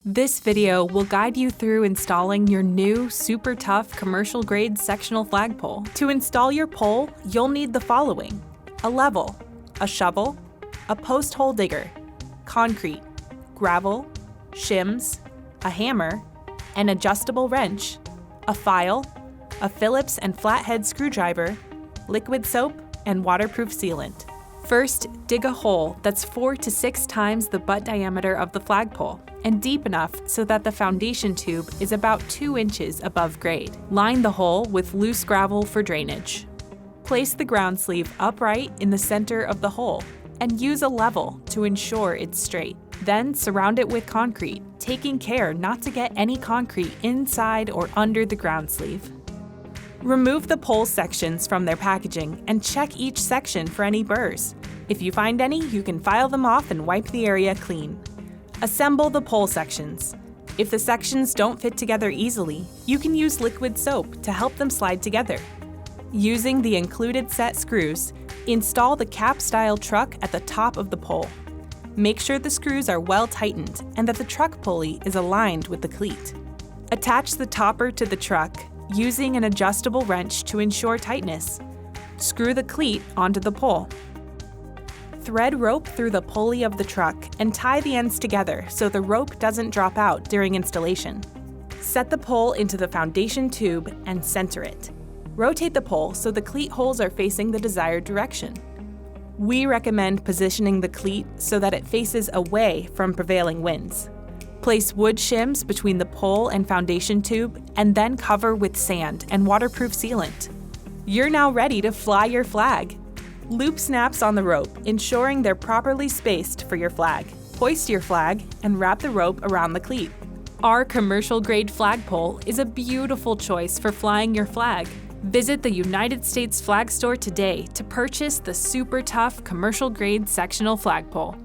This video will guide you through installing your new, super tough commercial-grade sectional flagpole. To install your pole, you'll need the following: a level, a shovel, a post hole digger, concrete, gravel, shims, a hammer, an adjustable wrench, a file, a Phillips and flathead screwdriver, liquid soap, and waterproof sealant. First, dig a hole that's 4 to 6 times the butt diameter of the flagpole and deep enough so that the foundation tube is about 2 inches above grade. Line the hole with loose gravel for drainage. Place the ground sleeve upright in the center of the hole and use a level to ensure it's straight. Then surround it with concrete, taking care not to get any concrete inside or under the ground sleeve. Remove the pole sections from their packaging and check each section for any burrs. If you find any, you can file them off and wipe the area clean. Assemble the pole sections. If the sections don't fit together easily, you can use liquid soap to help them slide together. Using the included set screws, install the cap-style truck at the top of the pole. Make sure the screws are well tightened and that the truck pulley is aligned with the cleat. Attach the topper to the truck using an adjustable wrench to ensure tightness. Screw the cleat onto the pole. Thread rope through the pulley of the truck and tie the ends together so the rope doesn't drop out during installation. Set the pole into the foundation tube and center it. Rotate the pole so the cleat holes are facing the desired direction. We recommend positioning the cleat so that it faces away from prevailing winds. Place wood shims between the pole and foundation tube and then cover with sand and waterproof sealant. You're now ready to fly your flag. Loop snaps on the rope, ensuring they're properly spaced for your flag. Hoist your flag and wrap the rope around the cleat. Our commercial-grade flagpole is a beautiful choice for flying your flag. Visit the United States Flag Store today to purchase the super tough commercial-grade sectional flagpole.